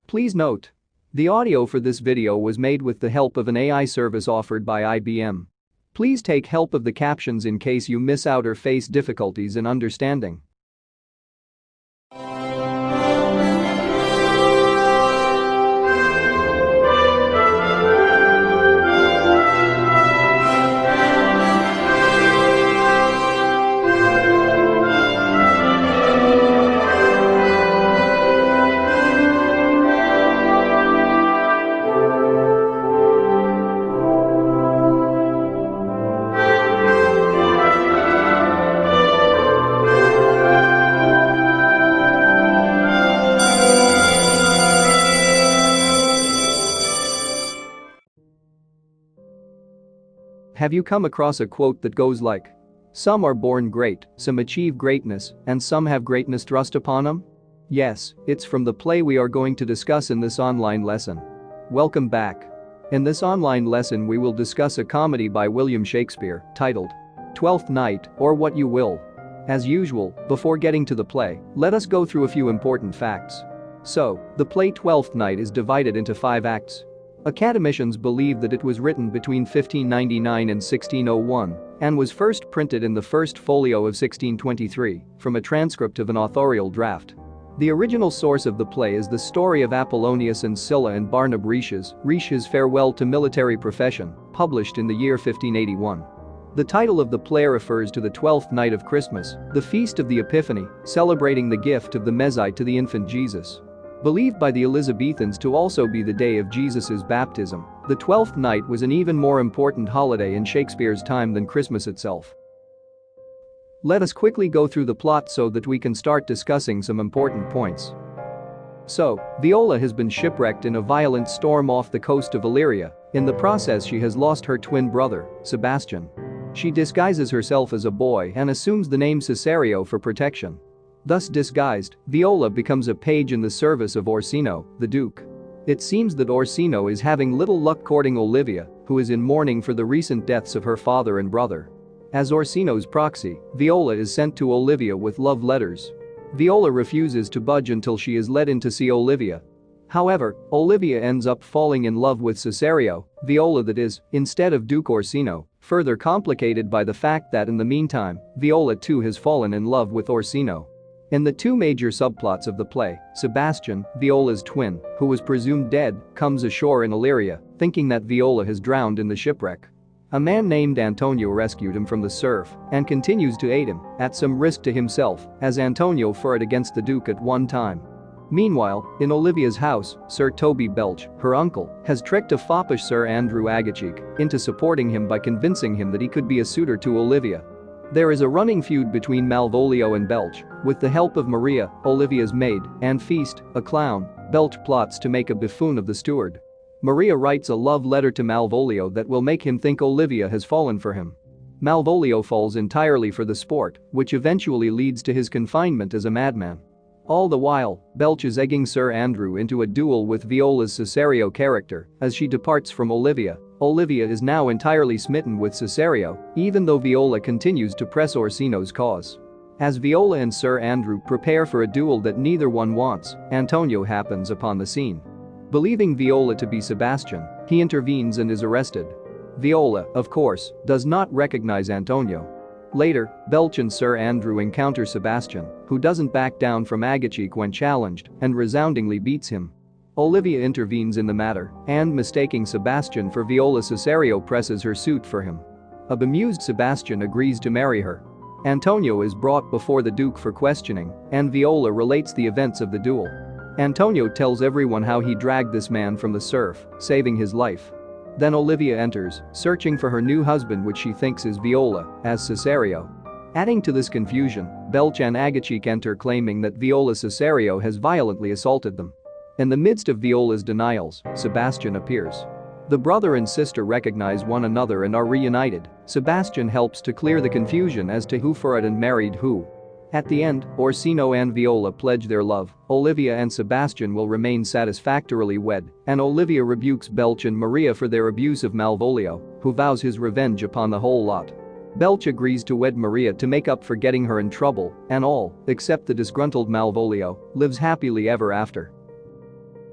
Please note, the audio for this video was made with the help of an AI service offered by IBM. Please take help of the captions in case you miss out or face difficulties in understanding. Have you come across a quote that goes like, "Some are born great, some achieve greatness, and some have greatness thrust upon them"? Yes, it's from the play we are going to discuss in this online lesson. Welcome back. In this online lesson we will discuss a comedy by William Shakespeare titled Twelfth Night, or What You Will. As usual, before getting to the play, let us go through a few important facts. So, the play Twelfth Night is divided into 5 acts. Academicians believe that it was written between 1599 and 1601 and was first printed in the first folio of 1623 from a transcript of an authorial draft. The original source of the play is the story of Apollonius and Scylla and Barnab Riche's Farewell to Military Profession, published in the year 1581. The title of the play refers to the 12th night of Christmas, the feast of the Epiphany, celebrating the gift of the Messiah to the infant Jesus. Believed by the Elizabethans to also be the day of Jesus' baptism, the 12th night was an even more important holiday in Shakespeare's time than Christmas itself. Let us quickly go through the plot so that we can start discussing some important points. So, Viola has been shipwrecked in a violent storm off the coast of Illyria. In the process she has lost her twin brother, Sebastian. She disguises herself as a boy and assumes the name Cesario for protection. Thus disguised, Viola becomes a page in the service of Orsino, the Duke. It seems that Orsino is having little luck courting Olivia, who is in mourning for the recent deaths of her father and brother. As Orsino's proxy, Viola is sent to Olivia with love letters. Viola refuses to budge until she is led in to see Olivia. However, Olivia ends up falling in love with Cesario, Viola that is, instead of Duke Orsino, further complicated by the fact that in the meantime, Viola too has fallen in love with Orsino. In the 2 major subplots of the play, Sebastian, Viola's twin, who was presumed dead, comes ashore in Illyria, thinking that Viola has drowned in the shipwreck. A man named Antonio rescued him from the surf and continues to aid him, at some risk to himself, as Antonio fought against the Duke at one time. Meanwhile, in Olivia's house, Sir Toby Belch, her uncle, has tricked a foppish Sir Andrew Aguecheek into supporting him by convincing him that he could be a suitor to Olivia. There is a running feud between Malvolio and Belch. With the help of Maria, Olivia's maid, and Feast, a clown, Belch plots to make a buffoon of the steward. Maria writes a love letter to Malvolio that will make him think Olivia has fallen for him. Malvolio falls entirely for the sport, which eventually leads to his confinement as a madman. All the while, Belch is egging Sir Andrew into a duel with Viola's Cesario character. As she departs from Olivia, Olivia is now entirely smitten with Cesario, even though Viola continues to press Orsino's cause. As Viola and Sir Andrew prepare for a duel that neither one wants, Antonio happens upon the scene. Believing Viola to be Sebastian, he intervenes and is arrested. Viola, of course, does not recognize Antonio. Later, Belch and Sir Andrew encounter Sebastian, who doesn't back down from Aguecheek when challenged and resoundingly beats him. Olivia intervenes in the matter and, mistaking Sebastian for Viola, Cesario presses her suit for him. A bemused Sebastian agrees to marry her. Antonio is brought before the Duke for questioning, and Viola relates the events of the duel. Antonio tells everyone how he dragged this man from the surf, saving his life. Then Olivia enters, searching for her new husband, which she thinks is Viola, as Cesario. Adding to this confusion, Belch and Aguecheek enter claiming that Viola Cesario has violently assaulted them. In the midst of Viola's denials, Sebastian appears. The brother and sister recognize one another and are reunited. Sebastian helps to clear the confusion as to who fought and married who. At the end, Orsino and Viola pledge their love. Olivia and Sebastian will remain satisfactorily wed, and Olivia rebukes Belch and Maria for their abuse of Malvolio, who vows his revenge upon the whole lot. Belch agrees to wed Maria to make up for getting her in trouble, and all, except the disgruntled Malvolio, lives happily ever after.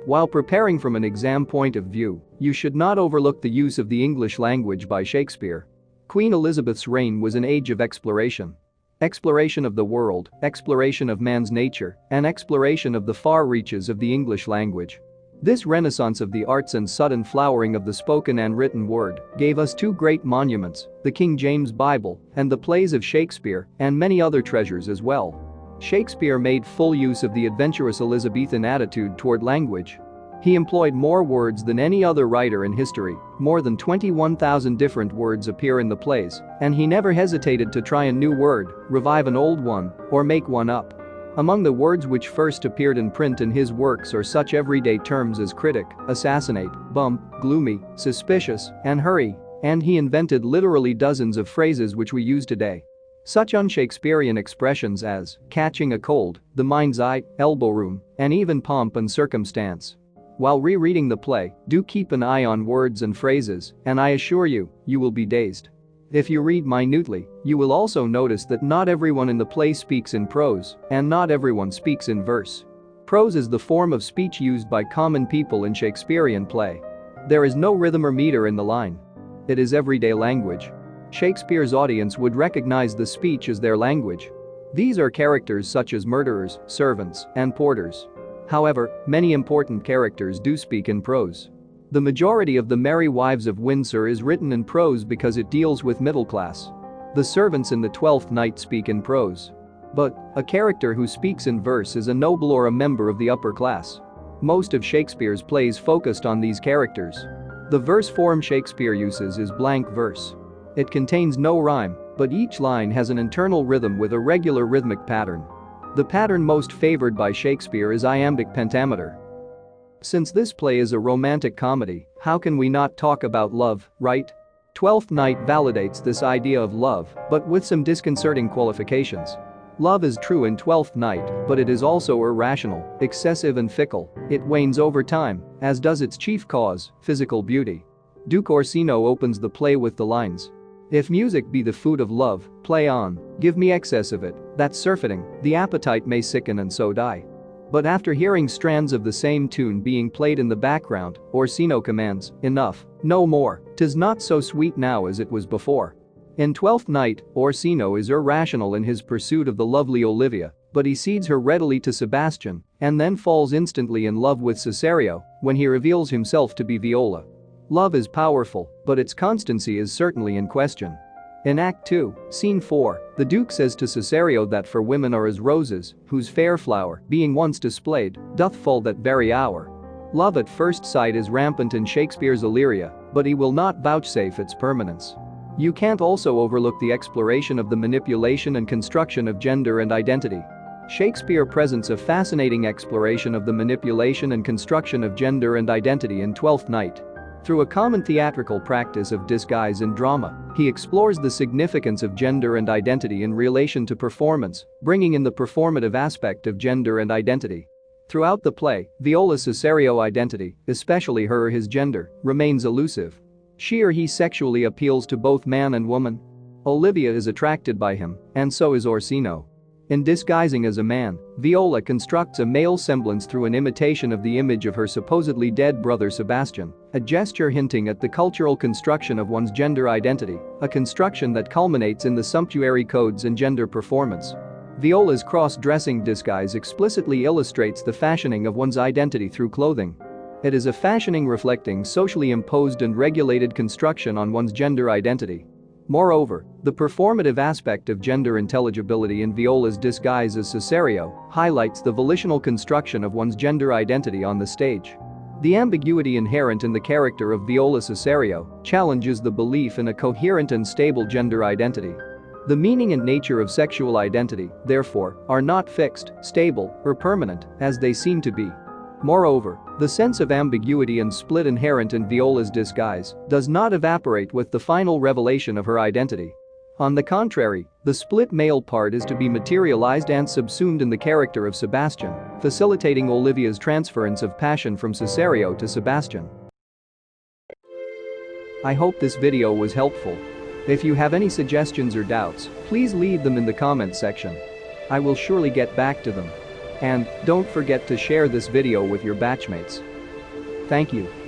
While preparing from an exam point of view, you should not overlook the use of the English language by Shakespeare. Queen Elizabeth's reign was an age of exploration. Exploration of the world, exploration of man's nature, and exploration of the far reaches of the English language. This renaissance of the arts and sudden flowering of the spoken and written word gave us two great monuments, the King James Bible and the plays of Shakespeare, and many other treasures as well. Shakespeare made full use of the adventurous Elizabethan attitude toward language. He employed more words than any other writer in history, more than 21,000 different words appear in the plays, and he never hesitated to try a new word, revive an old one, or make one up. Among the words which first appeared in print in his works are such everyday terms as critic, assassinate, bump, gloomy, suspicious, and hurry, and he invented literally dozens of phrases which we use today. Such un-Shakespearean expressions as catching a cold, the mind's eye, elbow room, and even pomp and circumstance. While rereading the play, do keep an eye on words and phrases, and I assure you, you will be dazed. If you read minutely, you will also notice that not everyone in the play speaks in prose, and not everyone speaks in verse. Prose is the form of speech used by common people in Shakespearean play. There is no rhythm or meter in the line. It is everyday language. Shakespeare's audience would recognize the speech as their language. These are characters such as murderers, servants, and porters. However, many important characters do speak in prose. The majority of the Merry Wives of Windsor is written in prose because it deals with middle class. The servants in the Twelfth Night speak in prose. But a character who speaks in verse is a noble or a member of the upper class. Most of Shakespeare's plays focused on these characters. The verse form Shakespeare uses is blank verse. It contains no rhyme, but each line has an internal rhythm with a regular rhythmic pattern. The pattern most favored by Shakespeare is iambic pentameter. Since this play is a romantic comedy, how can we not talk about love, right? Twelfth Night validates this idea of love, but with some disconcerting qualifications. Love is true in Twelfth Night, but it is also irrational, excessive and fickle. It wanes over time, as does its chief cause, physical beauty. Duke Orsino opens the play with the lines, "If music be the food of love, play on, give me excess of it, that's surfeiting, the appetite may sicken and so die." But after hearing strands of the same tune being played in the background, Orsino commands, "Enough, no more, 'tis not so sweet now as it was before." In Twelfth Night, Orsino is irrational in his pursuit of the lovely Olivia, but he cedes her readily to Sebastian, and then falls instantly in love with Cesario when he reveals himself to be Viola. Love is powerful, but its constancy is certainly in question. In Act 2, Scene 4, the Duke says to Cesario that for women are as roses, whose fair flower, being once displayed, doth fall that very hour. Love at first sight is rampant in Shakespeare's Illyria, but he will not vouchsafe its permanence. You can't also overlook the exploration of the manipulation and construction of gender and identity. Shakespeare presents a fascinating exploration of the manipulation and construction of gender and identity in Twelfth Night. Through a common theatrical practice of disguise in drama, he explores the significance of gender and identity in relation to performance, bringing in the performative aspect of gender and identity. Throughout the play, Viola's Cesario identity, especially her or his gender, remains elusive. She or he sexually appeals to both man and woman. Olivia is attracted by him, and so is Orsino. In disguising as a man, Viola constructs a male semblance through an imitation of the image of her supposedly dead brother Sebastian, a gesture hinting at the cultural construction of one's gender identity, a construction that culminates in the sumptuary codes and gender performance. Viola's cross-dressing disguise explicitly illustrates the fashioning of one's identity through clothing. It is a fashioning reflecting socially imposed and regulated construction on one's gender identity. Moreover, the performative aspect of gender intelligibility in Viola's disguise as Cesario highlights the volitional construction of one's gender identity on the stage. The ambiguity inherent in the character of Viola Cesario challenges the belief in a coherent and stable gender identity. The meaning and nature of sexual identity, therefore, are not fixed, stable, or permanent, as they seem to be. Moreover, the sense of ambiguity and split inherent in Viola's disguise does not evaporate with the final revelation of her identity. On the contrary, the split male part is to be materialized and subsumed in the character of Sebastian, facilitating Olivia's transference of passion from Cesario to Sebastian. I hope this video was helpful. If you have any suggestions or doubts, please leave them in the comments section. I will surely get back to them. And don't forget to share this video with your batchmates. Thank you.